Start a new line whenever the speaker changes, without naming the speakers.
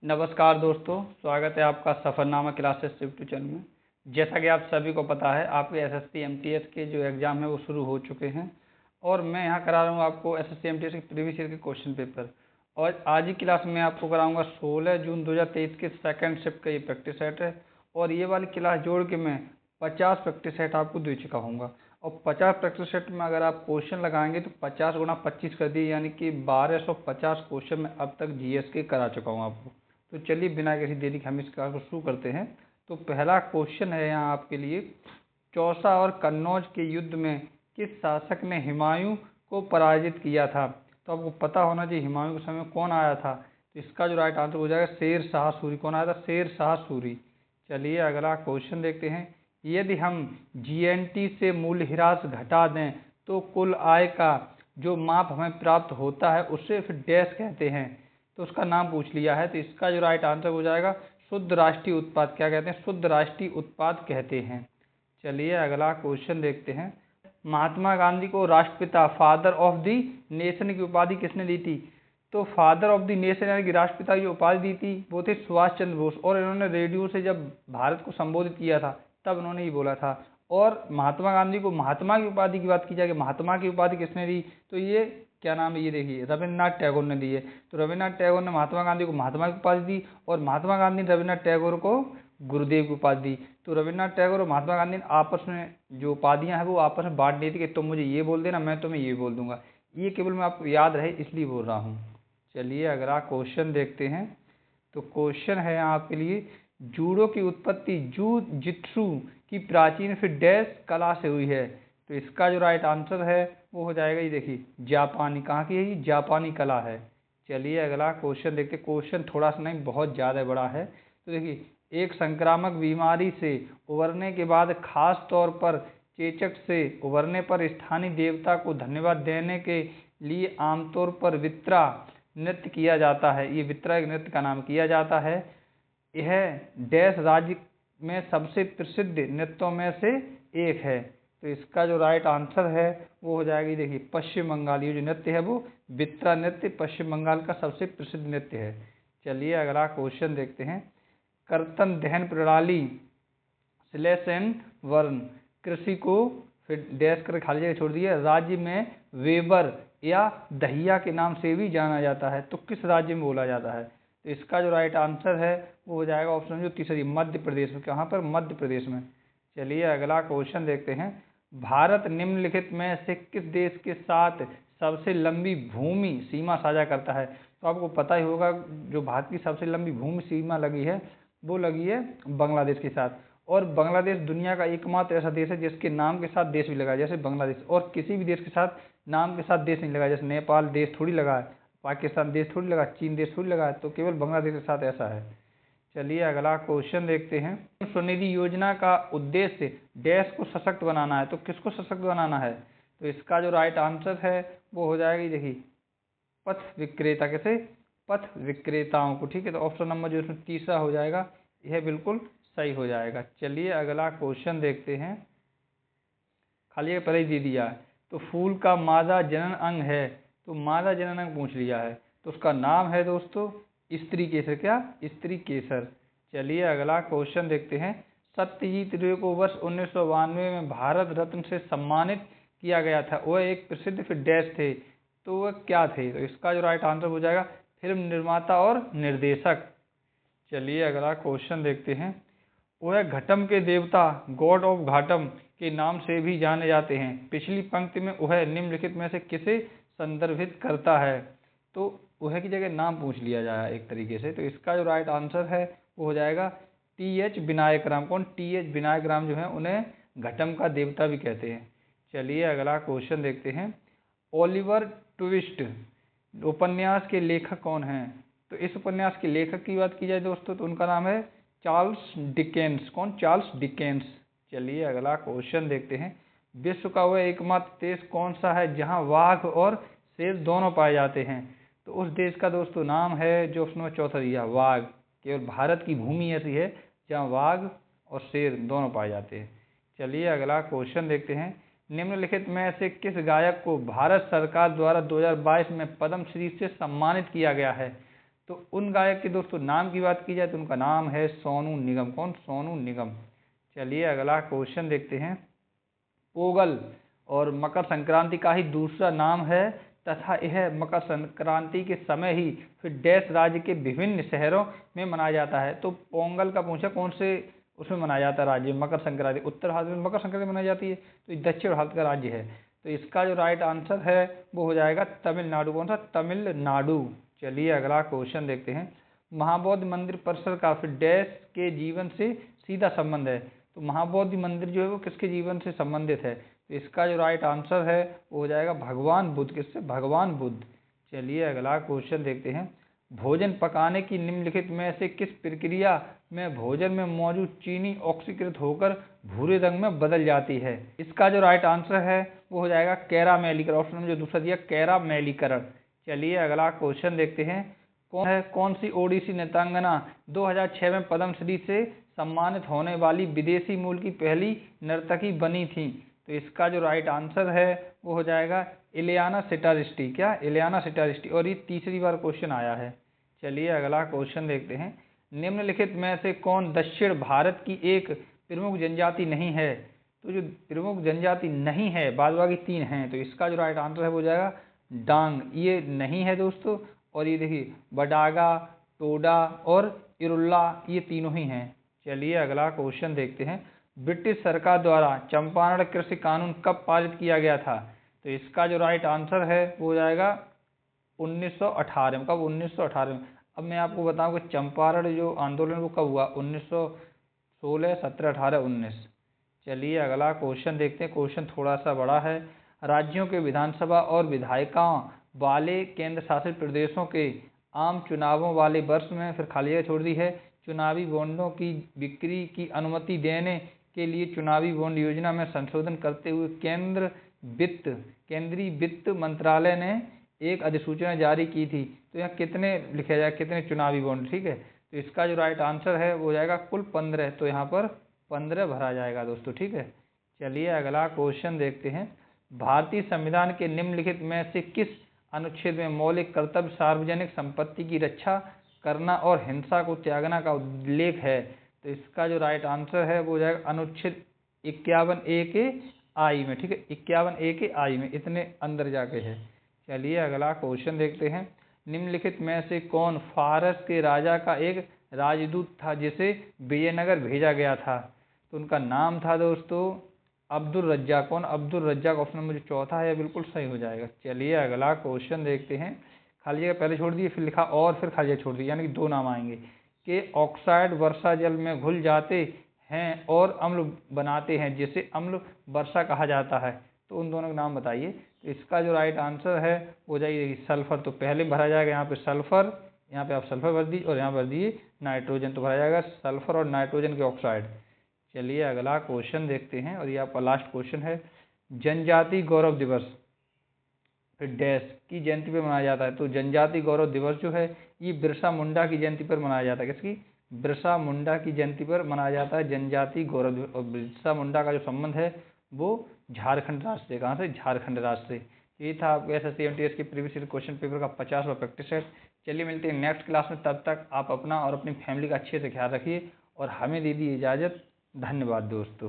नमस्कार दोस्तों, स्वागत है आपका सफ़रनामा क्लासेस यूट्यूब चैनल में। जैसा कि आप सभी को पता है, आपके एसएससी एमटीएस के जो एग्ज़ाम है वो शुरू हो चुके हैं और मैं यहाँ करा रहा हूँ आपको एसएससी एमटीएस के प्रीवियस ईयर के क्वेश्चन पेपर। और आज ही क्लास में आपको कराऊंगा 16 जून 2023 के सेकंड शिफ्ट का ये प्रैक्टिस सेट है। और ये वाली क्लास जोड़ के मैं 50 प्रैक्टिस सेट आपको दे चुका हूँगा। और 50 प्रैक्टिस सेट में अगर आप क्वेश्चन लगाएंगे तो 50 गुणा 25 कर दिए, यानी कि 1250 क्वेश्चन मैं अब तक जीएस के करा चुका हूँ आपको। तो चलिए बिना किसी देरी के हम इस क्लास को शुरू करते हैं। तो पहला क्वेश्चन है यहाँ आपके लिए, चौसा और कन्नौज के युद्ध में किस शासक ने हुमायूं को पराजित किया था? तो आपको पता होना चाहिए हुमायूं के समय कौन आया था। तो इसका जो राइट आंसर हो जाएगा शेर शाह सूरी। कौन आया था? शेर शाह सूरी। चलिए अगला क्वेश्चन देखते हैं। यदि हम जीएनटी से मूल्यह्रास घटा दें तो कुल आय का जो माप हमें प्राप्त होता है उसे फिर डैश कहते हैं। तो उसका नाम पूछ लिया है। तो इसका जो राइट आंसर हो जाएगा शुद्ध राष्ट्रीय उत्पाद। क्या कहते हैं? शुद्ध राष्ट्रीय उत्पाद कहते हैं। चलिए अगला क्वेश्चन देखते हैं। महात्मा गांधी को राष्ट्रपिता फादर ऑफ द नेशन की उपाधि किसने दी थी? तो फादर ऑफ द नेशन यानी कि राष्ट्रपिता की उपाधि दी थी वो थे सुभाष चंद्र बोस। और इन्होंने रेडियो से जब भारत को संबोधित किया था तब इन्होंने ही बोला था। और महात्मा गांधी को महात्मा की उपाधि की बात की जाए, महात्मा की उपाधि किसने दी? तो ये क्या नाम है, ये देखिए रविन्द्रनाथ टैगोर ने दी है। तो रविन्द्रनाथ टैगोर ने महात्मा गांधी को महात्मा की उपाधि दी और महात्मा गांधी ने रविन्द्रनाथ टैगोर को गुरुदेव की उपाधि दी। तो रविन्द्रनाथ टैगोर और महात्मा गांधी ने आपस में जो उपाधियां हैं वो आपस में बांट ली थी कि तुम मुझे ये बोल देना, मैं तुम्हें ये बोल दूंगा। ये केवल मैं आपको याद रहे इसलिए बोल रहा हूँ। चलिए अगला क्वेश्चन देखते हैं। तो क्वेश्चन है यहाँ आपके लिए, जूडो की उत्पत्ति जू जित्सु की प्राचीन फिर डैश कला से हुई है? तो इसका जो राइट आंसर है वो हो जाएगा, ये देखिए जापानी। कहाँ की है ये? जापानी कला है। चलिए अगला क्वेश्चन देखते। क्वेश्चन थोड़ा सा नहीं बहुत ज़्यादा बड़ा है। तो देखिए, एक संक्रामक बीमारी से उबरने के बाद खास तौर पर चेचक से उबरने पर स्थानीय देवता को धन्यवाद देने के लिए आमतौर पर वित्रा नृत्य किया जाता है। ये वित्रा एक नृत्य का नाम किया जाता है। यह डैश राज्य में सबसे प्रसिद्ध नृत्यों में से एक है। तो इसका जो राइट आंसर है वो हो जाएगी, देखिए पश्चिम बंगाल। ये जो नृत्य है वो वित्रा नृत्य पश्चिम बंगाल का सबसे प्रसिद्ध नृत्य है। चलिए अगला क्वेश्चन देखते हैं। कर्तन दहन प्रणाली स्लैश एन वर्ण कृषि को फिर डैश कर खाली जगह छोड़ दिए राज्य में वेबर या दहिया के नाम से भी जाना जाता है। तो किस राज्य में बोला जाता है? तो इसका जो राइट आंसर है वो हो जाएगा ऑप्शन जो तीसरी, मध्य प्रदेश में। कहाँ पर? मध्य प्रदेश में। चलिए अगला क्वेश्चन देखते हैं। भारत निम्नलिखित में से किस देश के साथ सबसे लंबी भूमि सीमा साझा करता है? तो आपको पता ही होगा जो भारत की सबसे लंबी भूमि सीमा लगी है वो लगी है बांग्लादेश के साथ। और बांग्लादेश दुनिया का एकमात्र ऐसा देश है जिसके नाम के साथ देश भी लगा है, जैसे बांग्लादेश। और किसी भी देश के साथ नाम के साथ देश नहीं लगा, जैसे नेपाल देश थोड़ी लगा है, पाकिस्तान देश थोड़ी लगा, चीन देश थोड़ी लगा है, तो केवल बांग्लादेश के साथ ऐसा है। चलिए अगला क्वेश्चन देखते हैं। स्वनिधि योजना का उद्देश्य डैश को सशक्त बनाना है। तो किसको सशक्त बनाना है? तो इसका जो राइट आंसर है वो हो जाएगी, देखिए पथ विक्रेता। कैसे? पथ विक्रेताओं को। ठीक है, तो ऑप्शन नंबर जो इसमें तीसरा हो जाएगा यह बिल्कुल सही हो जाएगा। चलिए अगला क्वेश्चन देखते हैं। खाली पहले ही दे दिया है। तो फूल का मादा जनन अंग है। तो मादा जनन अंग पूछ लिया है, तो उसका नाम है दोस्तों स्त्री केसर। क्या? स्त्री केसर। चलिए अगला क्वेश्चन देखते हैं। सत्यजीत रे को वर्ष 1992 में भारत रत्न से सम्मानित किया गया था। वह एक प्रसिद्ध फिर डैश थे। तो वह क्या थे? तो इसका जो राइट आंसर हो जाएगा फिल्म निर्माता और निर्देशक। चलिए अगला क्वेश्चन देखते हैं। वह घटम के देवता गॉड ऑफ घाटम के नाम से भी जाने जाते हैं। पिछली पंक्ति में वह निम्नलिखित में से किसे संदर्भित करता है? तो वह की जगह नाम पूछ लिया जाए एक तरीके से। तो इसका जो राइट आंसर है वो हो जाएगा टी.एच. विनायक राम। कौन? टी.एच. विनायक राम जो है उन्हें घटम का देवता भी कहते हैं। चलिए अगला क्वेश्चन देखते हैं। ओलिवर ट्विस्ट उपन्यास के लेखक कौन हैं? तो इस उपन्यास के लेखक की बात की जाए दोस्तों तो उनका नाम है चार्ल्स डिकेंस। कौन? Charles Dickens. चलिए अगला क्वेश्चन देखते हैं। विश्व का वह एकमात्र देश कौन सा है जहां वाघ और शेर दोनों पाए जाते हैं? तो उस देश का दोस्तों नाम है जो उसने चौथा दिया, वाघ। केवल भारत की भूमि ऐसी है जहां वाघ और शेर दोनों पाए जाते हैं। चलिए अगला क्वेश्चन देखते हैं। निम्नलिखित में से किस गायक को भारत सरकार द्वारा 2022 में पद्म श्री से सम्मानित किया गया है? तो उन गायक के दोस्तों नाम की बात की जाए तो उनका नाम है सोनू निगम। कौन? सोनू निगम। चलिए अगला क्वेश्चन देखते हैं। पोंगल और मकर संक्रांति का ही दूसरा नाम है तथा यह मकर संक्रांति के समय ही फिर डैश राज्य के विभिन्न शहरों में मनाया जाता है। तो पोंगल का पूछा कौन से उसमें मनाया जाता है राज्य? मकर संक्रांति। उत्तर भारत में मकर संक्रांति मनाई जाती है, तो ये दक्षिण भारत का राज्य है। तो इसका जो राइट आंसर है वो हो जाएगा तमिलनाडु। कौन सा? तमिलनाडु। चलिए अगला क्वेश्चन देखते हैं। महाबोधि मंदिर परिसर का फिर डैश के जीवन से सीधा संबंध है। तो महाबोधि मंदिर जो है वो किसके जीवन से संबंधित है? तो इसका जो राइट आंसर है वो हो जाएगा भगवान बुद्ध। किससे? भगवान बुद्ध। चलिए अगला क्वेश्चन देखते हैं। भोजन पकाने की निम्नलिखित में से किस प्रक्रिया में भोजन में मौजूद चीनी ऑक्सीकृत होकर भूरे रंग में बदल जाती है? इसका जो राइट आंसर है वो हो जाएगा कैरामेलीकरण। ऑप्शन में जो दूसरा दिया कैरामेलीकरण। चलिए अगला क्वेश्चन देखते हैं। कौन सी ओडिसी नृत्यांगना 2006 में पद्मश्री से सम्मानित होने वाली विदेशी मूल की पहली नर्तकी बनी थी? तो इसका जो राइट आंसर है वो हो जाएगा इलियाना सिटारिस्टी। क्या? इलियाना सिटारिस्टी। और ये तीसरी बार क्वेश्चन आया है। चलिए अगला क्वेश्चन देखते हैं। निम्नलिखित में से कौन दक्षिण भारत की एक प्रमुख जनजाति नहीं है? तो जो प्रमुख जनजाति नहीं है, बाद बाकी तीन हैं, तो इसका जो राइट आंसर है वो हो जाएगा डांग। ये नहीं है दोस्तों। और ये देखिए बडागा, टोडा और इरुल्ला, ये तीनों ही हैं। चलिए अगला क्वेश्चन देखते हैं। ब्रिटिश सरकार द्वारा चंपारण कृषि कानून कब पारित किया गया था? तो इसका जो राइट आंसर है वो हो जाएगा 1918 में। कब? 1918 में। अब मैं आपको बताऊं कि चंपारण जो आंदोलन वो कब हुआ? 1916, 17, 18, 19। चलिए अगला क्वेश्चन देखते हैं। क्वेश्चन थोड़ा सा बड़ा है। राज्यों के विधानसभा और विधायिकाओं वाले केंद्र शासित प्रदेशों के आम चुनावों वाले वर्ष में फिर खाली जगह छोड़ दी है चुनावी बॉन्डों की बिक्री की अनुमति देने के लिए चुनावी बॉन्ड योजना में संशोधन करते हुए केंद्रीय वित्त मंत्रालय ने एक अधिसूचना जारी की थी। तो यहाँ कितने लिखा जाए, कितने चुनावी बॉन्ड? ठीक है, तो इसका जो राइट आंसर है वो हो जाएगा कुल 15। तो यहाँ पर 15 भरा जाएगा दोस्तों। ठीक है, चलिए अगला क्वेश्चन देखते हैं। भारतीय संविधान के निम्नलिखित में से किस अनुच्छेद में मौलिक कर्तव्य सार्वजनिक संपत्ति की रक्षा करना और हिंसा को त्यागना का उल्लेख है? तो इसका जो राइट आंसर है वो हो जाएगा अनुच्छेद 51A के आई में। ठीक है, 51A के आई में, इतने अंदर जाके है। चलिए अगला क्वेश्चन देखते हैं। निम्नलिखित में से कौन फारस के राजा का एक राजदूत था जिसे विजयनगर भेजा गया था? तो उनका नाम था दोस्तों अब्दुल रज्जाक। कौन? अब्दुल रज्जाक। ऑप्शन मुझे चौथा है, बिल्कुल सही हो जाएगा। चलिए अगला क्वेश्चन देखते हैं। खाली जगह पहले छोड़ दिए, फिर लिखा और फिर खाली जगह छोड़ दी, यानी कि दो नाम आएंगे कि ऑक्साइड वर्षा जल में घुल जाते हैं और अम्ल बनाते हैं जिसे अम्ल वर्षा कहा जाता है। तो उन दोनों के नाम बताइए। तो इसका जो राइट आंसर है वो जाइए सल्फर। तो पहले भरा जाएगा यहाँ पे सल्फर, यहाँ पे आप सल्फर भर दीजिए और यहाँ भर दिए नाइट्रोजन। तो भरा जाएगा सल्फर और नाइट्रोजन के ऑक्साइड। चलिए अगला क्वेश्चन देखते हैं और ये आपका लास्ट क्वेश्चन है। जनजाति गौरव दिवस फिर डैश की जयंती पर मनाया जाता है? तो जनजाति गौरव दिवस जो है ये बिरसा मुंडा की जयंती पर मनाया जाता है। किसकी? बिरसा मुंडा की जयंती पर मनाया जाता है जनजाति गौरव दिवस। और बिरसा मुंडा का जो संबंध है वो झारखंड राज्य से। कहाँ से? झारखंड राज्य से। ये था आपके SSC MTS के प्रीवियस ईयर क्वेश्चन पेपर का 50वां प्रैक्टिस सेट। चलिए मिलते हैं नेक्स्ट क्लास में, तब तक आप अपना और अपनी फैमिली का अच्छे से ख्याल रखिए और हमें दे दी इजाज़त। धन्यवाद दोस्तों।